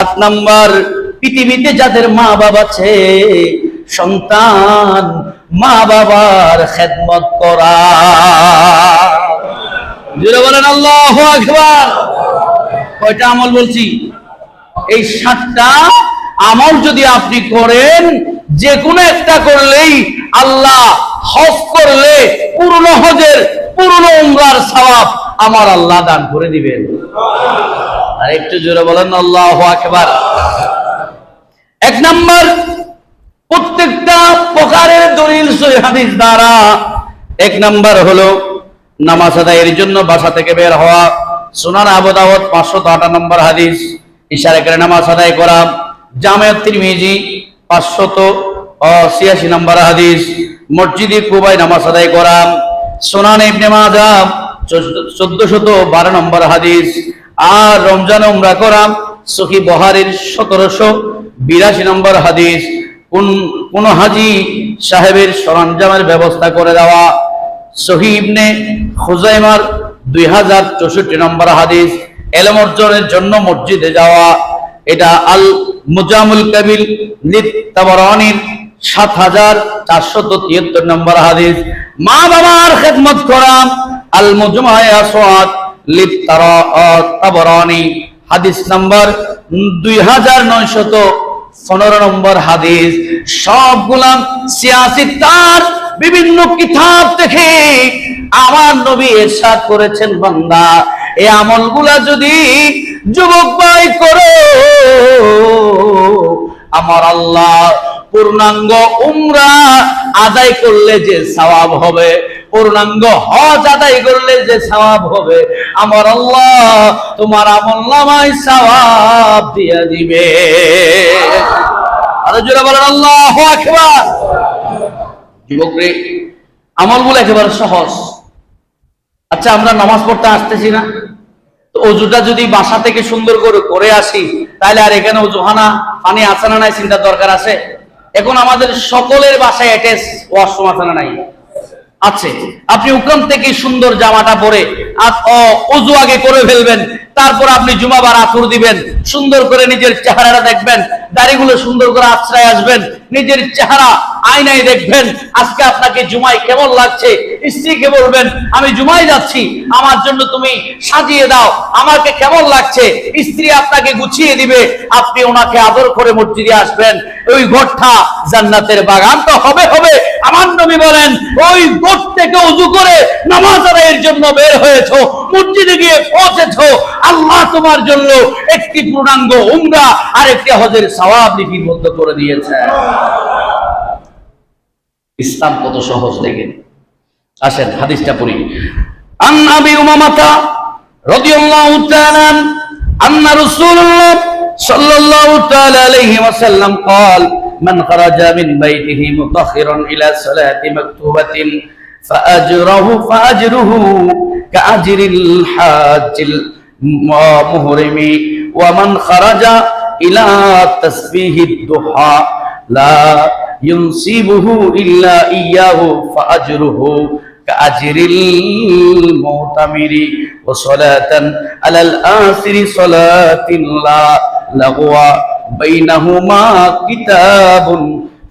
7 number, পৃথিবীতে যাদের মা বাবা আছে সন্তান মা বাবার খেদমত করা। জোরে বলেন আল্লাহু আকবার। কয়টা আমল বলছি? এই 7টা আমল যদি আপনি করেন, যে কোনো একটা করলেই আল্লাহ হজ করলে পূর্ণ হজের পূর্ণ উমরার সওয়াব আমার আল্লাহ দান করে দিবেন। আর একটু জোরে বলেন আল্লাহু আকবার। 1 নাম্বার, প্রত্যেকটা প্রকারের দলিল সহিহ হাদিস দ্বারা 1 নাম্বার হলো নামাজ আদায়ের জন্য বাসা থেকে বের হওয়া। সুনান আবু দাউদ 558 নম্বর হাদিস, ইশারা করে নামাজ আদায় করা। জামে তিরমিজি 586 নম্বর হাদিস, মসজিদে কুবায় নামাজ আদায় করা। সুনান ইবনে মাজাহ 1412 নম্বর হাদিস। আর রমজান উমরা করা সহিহ বুখারীর 1782 নম্বর হাদিস। কোন হাজী সাহেবের সরঞ্জামের ব্যবস্থা করে দেওয়া সহিহ ইবনে খুজাইমার 2064 নম্বর হাদিস। ইলম অর্জনের জন্য মসজিদে যাওয়া, এটা আল মুজামুল কাবিল লিত তাবরানির 7473 নম্বর হাদিস। মা বাবার খেদমত করা আল মুজমায়ে আসওয়াদ লিত তাবরানি হাদিস নাম্বার 2915 নম্বর হাদিস। সবগুলা সিয়াসি তার বিভিন্ন কিতাব থেকে আমার নবী ইরশাদ করেছেন, বান্দা এই আমলগুলা যদি যুবক ভাই করো, আমার আল্লাহ পূর্ণাঙ্গ উমরা আদায় করলে যে সওয়াব হবে, পূর্ণাঙ্গ হজ আদায় করলে যে সওয়াব হবে, আমার আল্লাহ তোমার আমলনামায় সওয়াব দিয়ে দিবে। আর জোরে বলেন আল্লাহু আকবার। যুবক রে, আমলগুলো একেবারে সহজ। আচ্ছা, আমরা নামাজ পড়তে আসতেছি না, তো ওযুটা যদি বাসা থেকে সুন্দর করে আসি, তাহলে আর এখানে ওযুখানা পানি আছে না নাই চিন্তার দরকার আছে? এখন আমাদের সকলের বাসায় অ্যাটাচ ওয়াশরুম আছে না নাই? আছে। আপনি ওখান থেকে সুন্দর জামাটা পরে ওযু আগে করে ফেলবেন, তারপর আপনি জুমা বা আসর দিবেন, সুন্দর করে নিজের চেহারাটা দেখবেন, দাড়িগুলো সুন্দর করে আছড়ায় আসবেন, নিজের চেহারা আয়নায় দেখবেন, আজকে আপনাকে জুমায় কেমন লাগছে। স্ত্রীকে বলবেন আমি জুমায় যাচ্ছি, আমার জন্য তুমি সাজিয়ে দাও, আমাকে কেমন লাগছে। স্ত্রী আপনাকে গুছিয়ে দিবে, আপনি ওনাকে আদর করে মসজিদে আসবেন। ওই ঘরটা জান্নাতের বাগান তো হবে। আমার নবী বলেন, ওই ঘর থেকে ওযু করে নামাজ আদায়ের জন্য বের হয়েছো, মসজিদে গিয়ে পৌঁছেছো, আল্লাহ তোমার জন্য একটি পূর্ণাঙ্গ উমরা আর একটি হজের সওয়াব লিপিবদ্ধ করে দিয়েছে। ইসলাম কত সহজ দেখেন। আসেন হাদিসটা পড়ি। আন আবি উমামাতা রাদিয়াল্লাহু তাআলা আন্না রাসূলুল্লাহ সাল্লাল্লাহু তাআলা আলাইহি ওয়াসাল্লাম قال من خرج من بيته متأخرا إلى صلاة مكتوبة فأجره كأجر الحاج المحرم ومن خرج إلى تسبيح الضحى لا ينصبه إلا إياه فأجره كأجر المعتمر وصلاة على الآخر صلاة لا لغو بينهما كتاب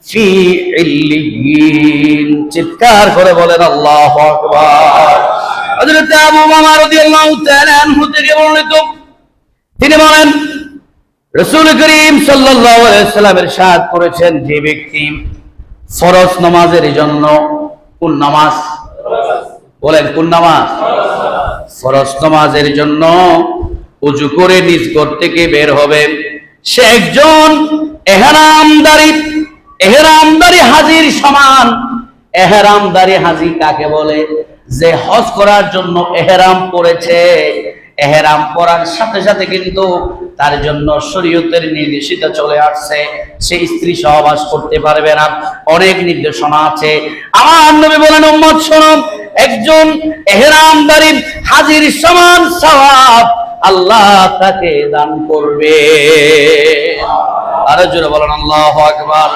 في عليين। চিৎকার করে বলেন আল্লাহু আকবার। হযরত আবু উমামা রাদিয়াল্লাহু তাআলা আনহু থেকে বর্ণিত, তিনি বলেন রাসূল করিম সাল্লাল্লাহু আলাইহি ওয়াসাল্লাম ইরশাদ করেছেন, যে ব্যক্তি ফরজ নামাজের জন্য, কোন নামাজ বলেন, কোন নামাজ? ফরজ নামাজের জন্য ওযু করে নিজ ঘর থেকে বের হবে, সে একজন এহরামদারি হাজির সমান। এহরামদারি হাজি কাকে বলে? যে হজ করার জন্য এহরাম পড়েছে, এহরাম পরার সাথে সাথে কিন্তু তার জন্য শরীয়তের নির্দেশিত চলে আসছে, সে স্ত্রী সহবাস করতে পারবে না, অনেক নির্দেশনা আছে। আমার নবী বলেন, উম্মত শোনো, একজন ইহরামদারী হাজির সমান সওয়াব আল্লাহ তাকে দান করবে। আরো জোরে বলেন আল্লাহু আকবার।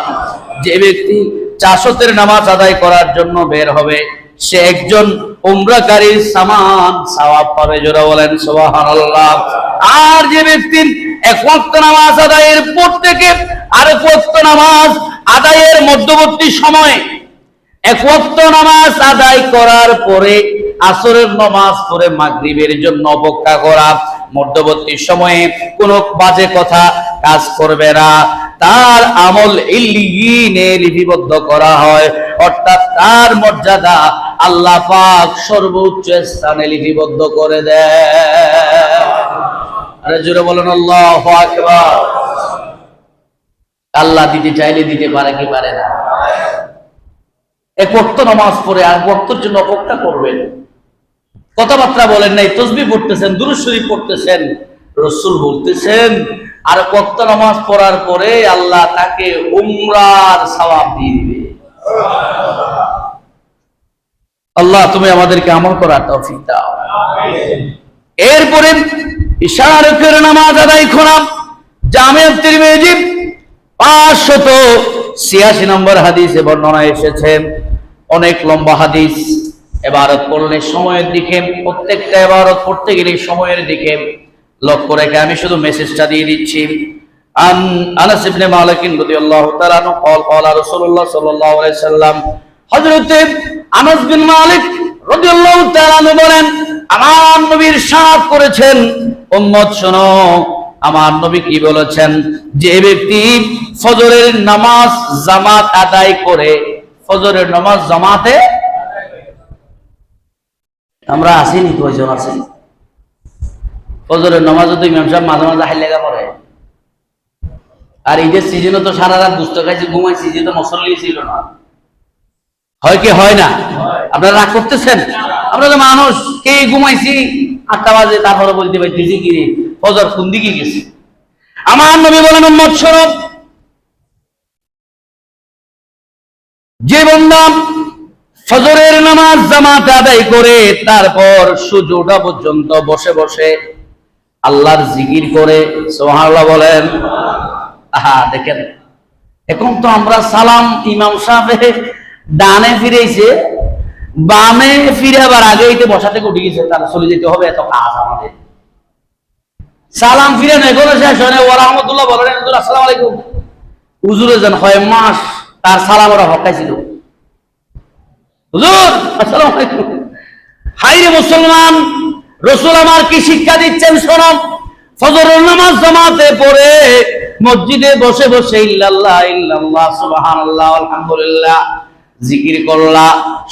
যে ব্যক্তি চাশতের নামাজ আদায় করার জন্য বের হবে, সে একজন উমরাকারীর সমান সওয়াব পাবে। জোরে বলেন সুবহানাল্লাহ। আর যে ব্যক্তি এক ওয়াক্ত নামাজ আদায়ের পর থেকে আরেক ওয়াক্ত নামাজ আদায়ের মধ্যবর্তী সময়, এক ওয়াক্ত নামাজ আদায় করার পরে আসরের নামাজ পড়ে মাগরিবের জন্য অপেক্ষা করা, মধ্যবর্তী সময়ে কোনো বাজে কথা কাজ করবে না, তার আমল ইল্লিয়িনে লিপিবদ্ধ করা হয়, অর্থাৎ তার মর্যাদা আল্লাহ পাক সর্বোচ্চ স্থানে লিপিবদ্ধ করে দেয়। আরে জোরে বলেন আল্লাহু আকবার। আল্লাহ দিতে চাইলে দিতে পারে কি পারে না? এক ওয়াক্ত নামাজ পড়ে আর ওয়াক্তের জন্য অপেক্ষা করবেন, কথাবার্তা বলেন নাই, তাসবিহ পড়তেছেন, দুরূদ শরীফ পড়তেছেন, রাসূল বলতেছেন আর ওয়াক্ত নামাজ পড়ার পরে আল্লাহ তাকে উমরার সওয়াব দিয়ে দিবে। আল্লাহ তুমি আমাদেরকে আমল করার তৌফিক দাও। এরপরে ইশারাতের নামাজ আদায় করা, জামে তিরমিজি 586 নম্বর হাদিসে বর্ণনা এসেছে। অনেক লম্বা হাদিস। ইবাদত করলে সময়ের দিকে, প্রত্যেকটা ইবাদত করতে গেলে সময়ের দিকে লক্ষ্য রেখে আমি শুধু মেসেজটা দিয়ে দিচ্ছি। আনাস ইবনে মালিক রাদিয়াল্লাহু তাআলা আনহু قال রাসূলুল্লাহ সাল্লাল্লাহু আলাইহি সাল্লাম, হযরত আনাস বিন মালিক রাদিয়াল্লাহু তাআলা আনহু বলেন, আমার নবী ইরশাদ করেছেন, উম্মত শোনো আমার নবী কি বলেছেন, যে ব্যক্তি ফজরের নামাজ জামাত আদায় করে, ফজরের নামাজ জামাতে আমরা আসিনি, কয়জন আছি? ফজরের নামাজও তো ইমাম সাহেব মাঝে মাঝে হাইলেগা পড়ে। আর ঈদের সিজনে তো সারা রাত গুস্ত খাইছি, ঘুমাইছি, যে তো মুসল্লি ছিল না। হয় কি হয় না? আপনারা রাগ করতেছেন? আমরা তো মানুষ, কে ঘুমাইছি 8টা বাজে, তারপরে বলতে পারতেছি কি রে ফজর কোন দিকে গেছে। আমার নবী বলেন, উম্মত শোনো, যে বান্দা ফজরের নামাজ জামাত আদায় করে তারপর সূর্য ওঠা পর্যন্ত বসে বসে আল্লাহর জিকির করে, সুবহানাল্লাহ বলেন। আহা দেখেন, এখন তো আমরা সালাম ইমাম সাহেব ডানে ফিরেছে, বামে ফিরে আবার আগে এতে বসা থেকে উঠে গেছে, তারা চলে যেতে হবে, এত কাজ আমাদের। সালাম ফিরে নেই কোনো শেষ হয় না। ওয়া রাহমাতুল্লাহ বলেন, আসসালামু আলাইকুম, হুজুরে যেন হয় মাস তার সালাম ওরা হকাইছিল, হুজুর আসসালামু আলাইকুম। হাইরে মুসলমান, রাসূল আমার কি শিক্ষা দিচ্ছেন শোনো, ফজরের নামাজ জামাতে পড়ে মসজিদে বসে বসে ইল্লাল্লাহ ইল্লাল্লাহ সুবহানাল্লাহ আলহামদুলিল্লাহ জিকির করলা,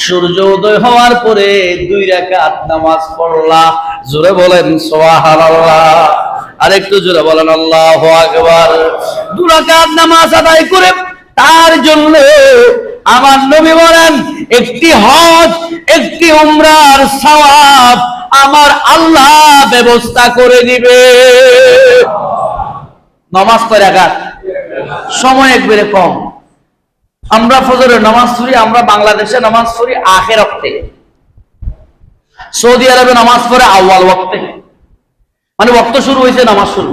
সূর্য উদয় হওয়ার পরে 2 রাকাত নামাজ পড়লা, জোরে বলেন সুবহানাল্লাহ। আরেকটু জোরে বলেন আল্লাহু আকবার। 2 রাকাত নামাজ আদায় করে তার জন্য আমার নবী বলেন, একটি হজ, একটি উমরার সওয়াব আমার আল্লাহ ব্যবস্থা করে দিবে। নামাজ কয় রাকাত? সময় একবারে কম। আমরা ফজরের নামাজ পড়ি, আমরা বাংলাদেশে নামাজ পড়ি আখের ওয়াক্তে, সৌদি আরবে নামাজ পড়ে আউয়াল ওয়াক্তে, মানে ওয়াক্ত শুরু হয়েছে নামাজ শুরু।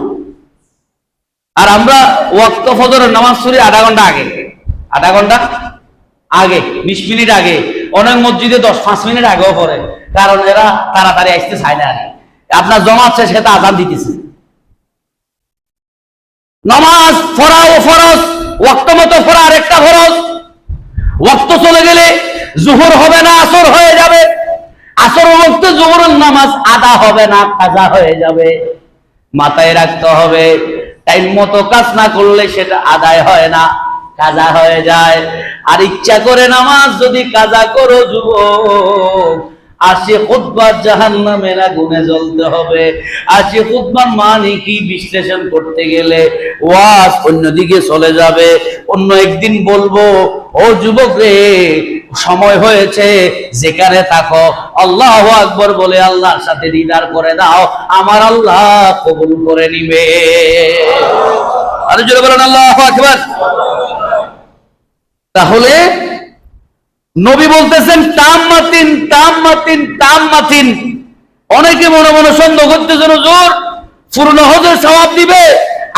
আর আমরা ওয়াক্ত ফজরের নামাজ পড়ি আধা ঘন্টা আগে, আধা ঘন্টা আগে, 20 মিনিট আগে, অনেক মসজিদে 10-5 মিনিট আগেও পড়ে, কারণ এরা তাড়াতাড়ি আসতে চায় না। আপনার জমাচ্ছে সেটা আজান দিতেছে। নামাজ পড়াও ফরজ, ওয়াক্ত মতো পড়া আরেকটা ফরজ। ওয়াক্ত চলে গেলে জোহর হবে না, আসর হয়ে যাবে। আসর ওয়াক্তে জোহরের নামাজ আদা হবে না, কাজা হয়ে যাবে। মাথায় রাখতে হবে, টাইম মতো কাজ না করলে সেটা আদায় হয় না, কাজা হয়ে যায়। আর ইচ্ছা করে নামাজ যদি কাজা করো যুবক, আসে খুতবার জাহান্নামের আগুনে জ্বলতে হবে। আসে খুতবার মানে কি বিশ্লেষণ করতে গেলে ওয়াজ অন্যদিকে চলে যাবে। অন্য একদিন বলবো, ও যুবক রে, সময় হয়েছে, যেখানে থাকো আল্লাহু আকবার বলে আল্লাহর সাথে দিদার করে দাও, আমার আল্লাহ কবুল করে নিবে। আরে জোরে বলেন আল্লাহু আকবার। তাহলে নবী বলতেছেন তাম্মাতিন তাম্মাতিন তাম্মাতিন। অনেকে মনে মনে সন্দেহ করতেছেন, হুজুর পূর্ণ হজের সওয়াব দিবে।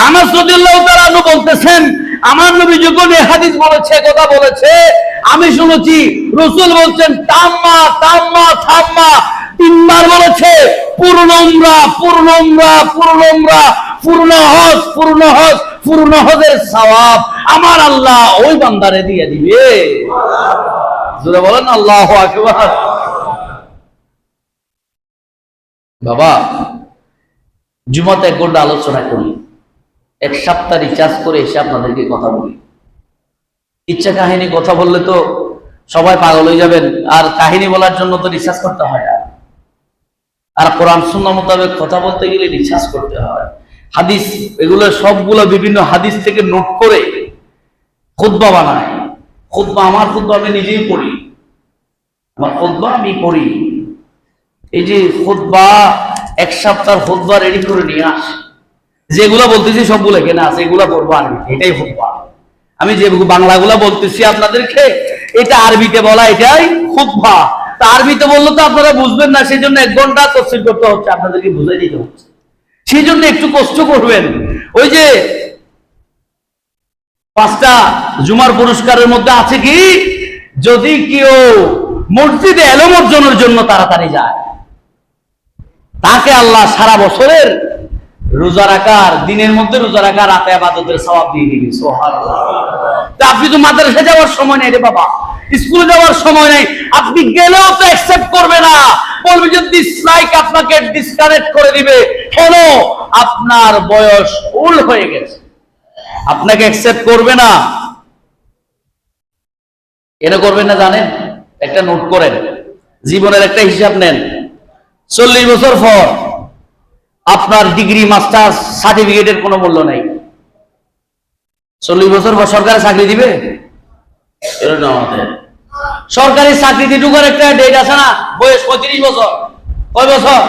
আনাস রাদিয়াল্লাহু তাআলা আনহু বলতেছেন, আমার নবী যখন এই হাদিস বলেছে, কথা বলেছে, আমি শুনেছি রাসূল বলছেন তাম্মা তাম্মা থাম্মা, 3 বার বলেছে পূর্ণ উমরা পূর্ণ উমরা পূর্ণ উমরা, পূর্ণ হজ পূর্ণ হজ, পূর্ণ হজের সওয়াব আমার আল্লাহ ওই বান্দারে দিয়ে দিবে। জোরে বলেন আল্লাহু আকবার। বাবা, জুমাতে 1 ঘন্টা আলোচনা করি, 1 সপ্তাহ রিচার্জ করে এসে আপনাদেরকে কথা বলি। ইচ্ছা কাহিনী কথা বললে তো সবাই পাগল হয়ে যাবেন, আর কাহিনী বলার জন্য তো রিচার্জ করতে হয় না, আর কোরআন সুন্নাহ মোতাবেক কথা বলতে গেলে রিচার্জ করতে হয়। হাদিস এগুলো সবগুলো বিভিন্ন হাদিস থেকে নোট করে খুতবা বানায়। খুতবা, আমার খুতবা আমি নিজেই পড়ি, আমার খুতবা আমি পড়ি। এই যে খুতবা 1 সপ্তাহ খুতবা রেডি করে নিয়ে আসে, যেগুলো বলতেছি সবগুলো এখানে আছে, এগুলো পড়বো আরবি, এটাই খুতবা। আমি যে বাংলাগুলা বলতেছি আপনাদেরকে, এটা আরবিতে বলা, এটাই খুতবা। তা আরবিতে বললে তো আপনারা বুঝবেন না, সেই জন্য 1 ঘন্টা তাফসীর করতে হচ্ছে, আপনাদেরকে বুঝাই দিতে হচ্ছে, সেই জন্য একটু কষ্ট করবেন। ওই যে 5টা জুমার পুরস্কারের মধ্যে আছে কি, যদি কেউ মসজিদে ইলম অর্জনের জন্য তাড়াতাড়ি যায়, তাকে আল্লাহ সারা বছরের রোজা রাখার, দিনের মধ্যে রোজা রাখা, রাতে ইবাদতের সওয়াব দিয়ে দিবে। সুবহানাল্লাহ। তা আপনি তো মাদ্রাসা যাওয়ার সময় নেই রে বাবা, স্কুলে যাওয়ার সময় নেই, আপনি গেলেও তো অ্যাকসেপ্ট করবে না, বলবে যে ডিসলাইক, আপনাকে ডিসকানেক্ট করে দিবে। কেন? আপনার বয়স ওল্ড হয়ে গেছে, আপনাকে অ্যাকসেপ্ট করবে না। কেন করবেন না জানেন? একটা নোট করেন, জীবনের একটা হিসাব নেন। 40 বছর পর আপনার ডিগ্রি মাস্টার্স সার্টিফিকেটের কোনো মূল্য নাই। 40 বছর পর সরকারি চাকরি দিবে? সরকারি চাকরিতে ঢুকার একটা ডেট আছে না, বয়স 35 বছর। কয় বছর?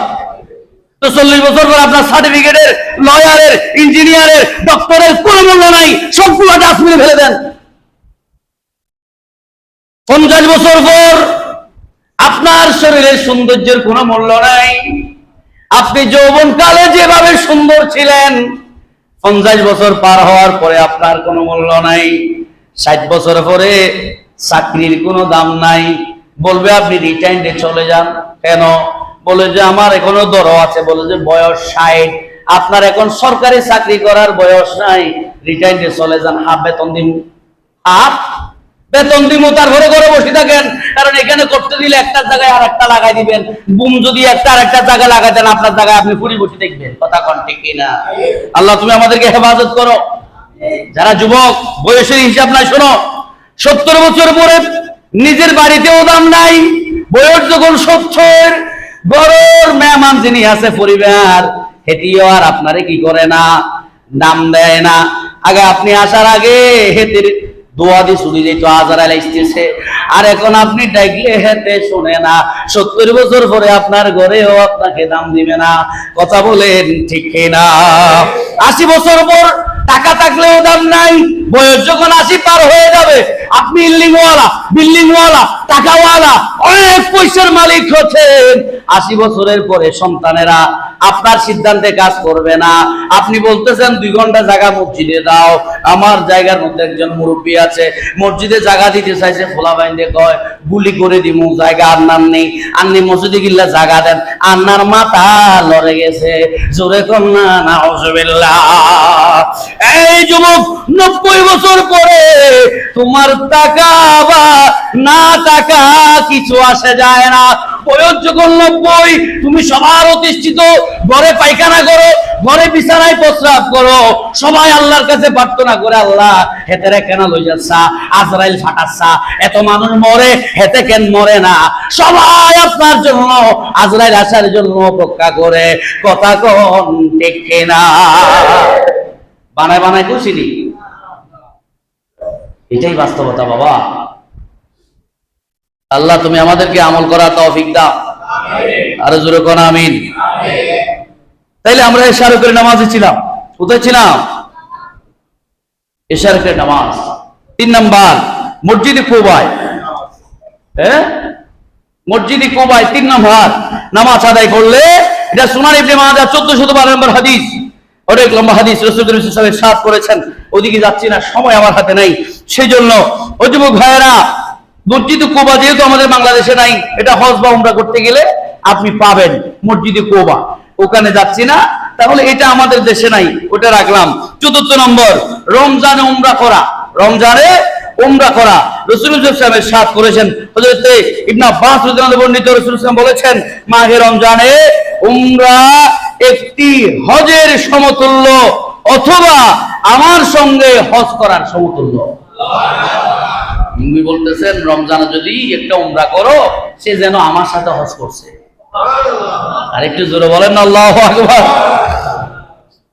তো 40 বছর পর আপনার সার্টিফিকেটের, লয়ারের, ইঞ্জিনিয়ারের, ডক্টরের কোনো মূল্য নাই, সবগুলো ডাস্টবিনে ফেলে দেন। 50 বছর পর আপনার শরীরের সৌন্দর্যের কোনো মূল্য নাই। আপনি যৌবনকালে যেভাবে সুন্দর ছিলেন, 50 বছর পার হওয়ার পরে আপনার কোনো মূল্য নাই। 60 বছর পরে চাকরির কোনো দাম নাই, বলবে আপনি রিটায়ার্ডে চলে যান। কেন? বলে যে আমার এখনো দরও আছে, বলে যে বয়স 60, আপনার এখন সরকারি চাকরি করার বয়স নাই, রিটায়ার্ডে চলে যান, হাফ বেতন দিন। হাফ বেতন দিব, তার ঘরে ঘরে বসে থাকেন, কারণ এখানে করতে দিলে একটা জায়গায় আর একটা লাগাই দিবেন, বুম যদি একটা আর একটা জায়গায় লাগাই দেন, আপনার জায়গায় আপনি পুরি বসে দেখবেন। কথা কন ঠিক কিনা? আল্লাহ তুমি আমাদেরকে হেফাজত করো। যারা যুবক, বয়সের হিসাব নাই, শোনো, 70 বছর পরে নিজের বাড়িতেও দাম নাই, বয়স যখন 70, বড়র মেহমান যিনি আছে পরিবার, হেটিও আর আপনারে কি করে না, দাম দেয় না। আগে আপনি আসার আগে হেতের দোয়া দিয়ে শুনে যেত, আজারাইল আসতেছে, আর এখন আপনি ডাকলে হেতে শুনে না। 70 বছর পরে আপনার ঘরেও আপনাকে দাম দিবে না। কথা বলেন ঠিক না? 80 বছর পর টাকা থাকলেও দাম নাই, বয়স যখন 80 পার হয়ে যাবে, আপনি বিল্ডিংওয়ালা, টাকাওয়ালা, অনেক পয়সার মালিক হচ্ছেন, 80 বছরের পরে সন্তানেরা আপনার সিদ্ধান্তে কাজ করবে না। আপনি বলতেছেন 2 ঘন্টা জায়গা মসজিদে দাও, আমার জায়গার মধ্যে একজন মুরব্বী আছে, মসজিদে জায়গা দিতে চাইছে, ফোলা বাইন্দে কয় গুলি করে দিমু, জায়গা আন্নার নেই, আন্নি মসজিদে গিল্লা জায়গা দেন, আন্নার মাথা লড়ে গেছে, জোরে কর না নাউজুবিল্লাহ। এই যুবক, 90 বছর পরে তোমার টাকা বা না টাকা কিছু আসে যায় না। বয়স যখন 90, তুমি সবার অতিষ্ঠিত, ঘরে পায়খানা করো, ঘরে বিছানায় প্রস্রাব করো, সবাই আল্লাহর কাছে প্রার্থনা করে, আল্লাহ হেতেরে কেন লই যাচ্ছা, আজরাইল ফাটাচ্ছা, এত মানুষ মরে, হেতে কেন মরে না? সবাই আপনার জন্য আজরাইল আসার জন্য অপেক্ষা করে। কথা কোন ঠিক না? বানায় বানায় খুশি, এটাই বাস্তবতা বাবা। আল্লাহ তুমি আমাদেরকে আমল করা তৌফিক দাও, আরো জোরে কোন আমিন। তাইলে আমরা ইশারাতের নামাজে ছিলাম, কোথায় ছিলাম? ইশারাতের নামাজ। 3 নাম্বার মসজিদে কুবায়, মসজিদে কুবায় 3 নাম্বার নামাজ আদায় করলে, এটা সুনান ইবনে মাজাহ 1412 নম্বর হাদিস, অনেক লম্বা হাদিস, রাসূল সাল্লাল্লাহু আলাইহি ওয়াসাল্লাম সাফ করেছেন, ওদিকে যাচ্ছি না, সময় আমার হাতে নাই, সেই জন্য ও যুবক ভাইয়েরা, মসজিদে কুবা যেহেতু আমাদের বাংলাদেশে নাই, এটা হজ বা উমরা করতে গেলে আপনি পাবেন মসজিদে কুবা, ওখানে যাচ্ছি না, তাহলে এটা আমাদের দেশে নাই, ওটা রাখলাম। চতুর্থ নম্বর, রমজানে উমরা করা। রমজানে উমরা করা রাসূলুল্লাহ সাল্লাল্লাহু আলাইহি ওয়াসাল্লাম ইরশাদ করেছেন, হযরত ইবনে আব্বাস রাদিয়াল্লাহু আনহু বর্ণিত, রাসূলুল্লাহ সাল্লাল্লাহু আলাইহি ওয়াসাল্লাম বলেছেন, মাহে রমজানে উমরা একটি হজের সমতুল্য অথবা আমার সঙ্গে হজ করার সমতুল্য। নবী বলতেছেন, রমজানে যদি একটা উমরা করো, সে যেন আমার সাথে হজ করছে। আর একটু জোরে বলেন আল্লাহু আকবার।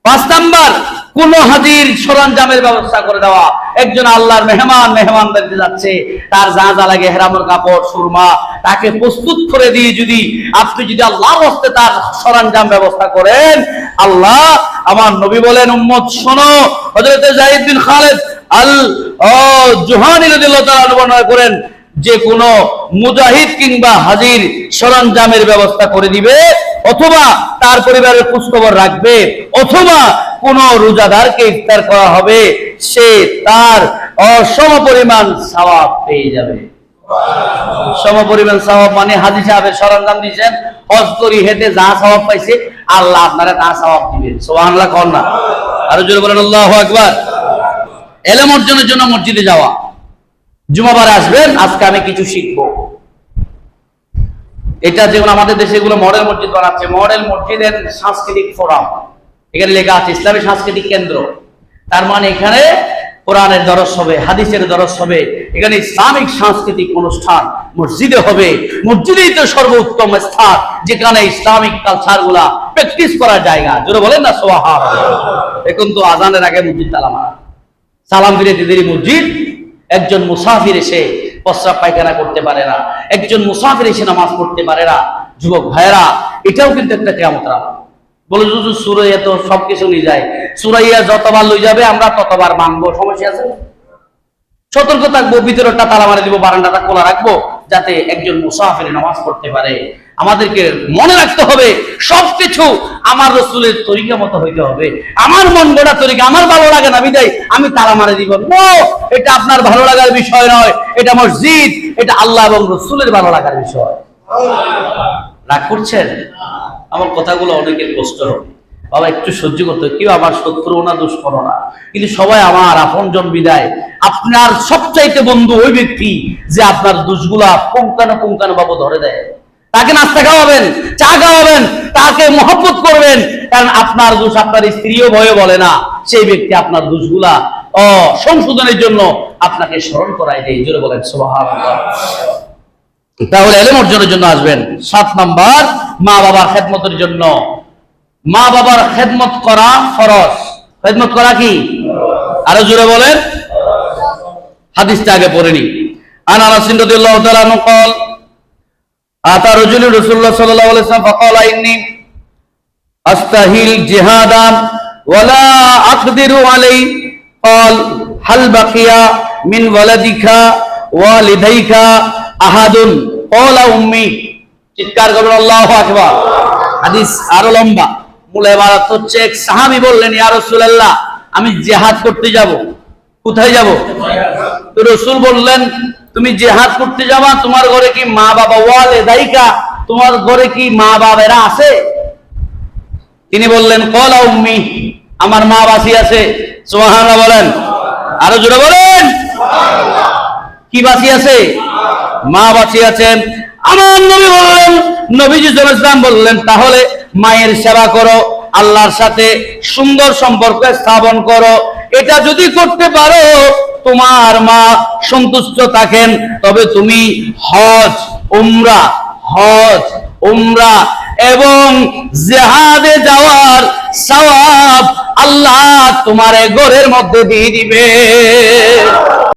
5 নাম্বার, কোন হাজির সরঞ্জামের ব্যবস্থা করে দেওয়া। একজন আল্লাহর মেহমানদারিতে যাচ্ছে, তার যা যা লাগে হেরামের কাপড়, সুরমা, তাকে প্রস্তুত করে দিয়ে যদি আপনি যদি আল্লাহর রাস্তে তার সরঞ্জাম ব্যবস্থা করেন, আল্লাহ, আমার নবী বলেন, উম্মত শোনো, হযরত যায়েদ বিন খালিদ আল জুহানী রাদিয়াল্লাহু তাআলা বর্ণনা করেন, যে কোন মুজাহিদ কিংবা হাজির সরঞ্জামের ব্যবস্থা করে দিবে, অথবা তার পরিবারের খোঁজখবর রাখবে, অথবা কোন রোজাদারকে ইফতার করা হবে, সে তার সমপরিমাণ সওয়াব পেয়ে যাবে। সমপরিমাণ সওয়াব মানে হাজী সাহেবের সরঞ্জাম দিয়েছেন, হজ করি হেঁটে যা সওয়াব পাইছে, আল্লাহ আপনারা তা সওয়াব দিবেন। সুবহানাল্লাহ কোন না? আরো জোরে বলেন আল্লাহু আকবার। ইলম অর্জনের জন্য মসজিদে যাওয়া। জুমাবারে আসবেন, আজকে আমি কিছু শিখবো। এটা যেমন আমাদের দেশে এগুলো মডেল মসজিদ বানাচ্ছে, মডেল মসজিদের সাংস্কৃতিক ফোরাম, এখানে লেখা আছে ইসলামী সাংস্কৃতিক কেন্দ্র। তার মানে এখানে কোরআনের দরস হবে, হাদিসের দরস হবে, এখানে ইসলামিক সাংস্কৃতিক অনুষ্ঠান মসজিদে হবে। মসজিদেই তো সর্বোত্তম স্থান, যেখানে ইসলামিক কালচার গুলা প্র্যাকটিস করার জায়গা। জোরে বলেন না সুবহানাল্লাহ। এখন তো আজানের আগে মসজিদ তালা মারা, সালাম ফিরে দেরি মসজিদ। একজন মুসাফির এসে প্রস্রাব পায়খানা করতে পারে না, একজন মুসাফির এসে নামাজ পড়তে পারে না। যুবক ভাইয়েরা, এটাও কিন্তু একটা কিয়ামত রাত। বলে যদি সুরাইয়া তো সবকিছু নিয়ে যায়, সুরাইয়া যতবার লই যাবে আমরা ততবার মানবো, সমস্যা আছে? সতর্ক থাকবো, ভিতরটা তালা মারা দিব, বারান্দাটা খোলা রাখবো, যাতে একজন মুসাফির নামাজ পড়তে পারে। আমাদেরকে মনে রাখতে হবে, সবকিছু আমার রাসূলের তরিকা মতো হইতে হবে। আমার মন গড়া তরিকা আমার ভালো লাগে না বিদায় আমি তালা মারা দিব, নো, এটা আপনার ভালো লাগার বিষয় নয়, এটা মসজিদ, এটা আল্লাহ এবং রাসূলের ভালো লাগার বিষয়। রাগ করছেন? আমার কথাগুলো অনেকের কষ্ট হবে, বাবা একটু সহ্য করতে। কেউ আমার শত্রু না, দুশ্মন না, কিন্তু সবাই আমার আপনজন বিদায়। আপনার সবচাইতে বন্ধু ওই ব্যক্তি যে আপনার দোষগুলা পুঙ্খানু ভাবে ধরে দেয়। তাকে নাস্তা খাওয়াবেন, চা খাওয়াবেন, তাকে মহব্বত করবেন, কারণ আপনার দোষ আপনার স্ত্রীও ভয়ে বলে না, সেই ব্যক্তি আপনার দোষগুলা সংশোধনের জন্য আপনাকে স্মরণ করায় দেয়। জোরে বলেন সুবহানাল্লাহ। তাহলে ইলম অর্জনের জন্য আসবেন। 7 নাম্বার, মা বাবার খেদমতের জন্য। মা বাবার খেদমত করা ফরজ। খেদমত করা কি? আরো জোরে বলেন। হাদিসটা আগে পড়ে নি। আন আনাস রাদিয়াল্লাহু তাআলা আনহু قال আতা রাজুলু রাসূলুল্লাহ সাল্লাল্লাহু আলাইহি ওয়াসাল্লাম ফাকালা ইন্নী আস্তাহিল জিহাদান ওয়ালা আকদিরু আলাইহি قال হাল বাকিয়া মিন ওয়ালাদিকা ওয়ালিদাইকা আহাদুন ক্বালা উম্মি। চিৎকার করুন আল্লাহু আকবার। হাদিস আরো লম্বা। মূল ইবারত হচ্ছে, এক সাহাবী বললেন, ইয়া রাসূলুল্লাহ, আমি জিহাদ করতে যাব। কোথায় যাব? তো রাসূল বললেন, তুমি জিহাদ করতে যাবা, তোমার ঘরে কি মা বাবা, ওয়ালিদাইকা, তোমার ঘরে কি মা বাবারা আছে? তিনি বললেন, ক্বালা উম্মি, আমার মা বাঁচি আছে। সুবহানাল্লাহ বলেন, আরো জোরে বলেন। কি বাঁচি আছে? মা বাঁচি আছেন। আমার নবী বললেন, নবীজি সাল্লাল্লাহু আলাইহি ওয়াসাল্লাম বললেন, তাহলে মায়ের সেবা করো, আল্লাহর সাথে সুন্দর সম্পর্ক স্থাপন করো। এটা যদি করতে পারো, তোমার মা সন্তুষ্ট থাকেন, তবে তুমি হজ উমরা এবং জিহাদে যাওয়ার সওয়াব আল্লাহ তোমার ঘরের মধ্যে দিয়ে দিবে।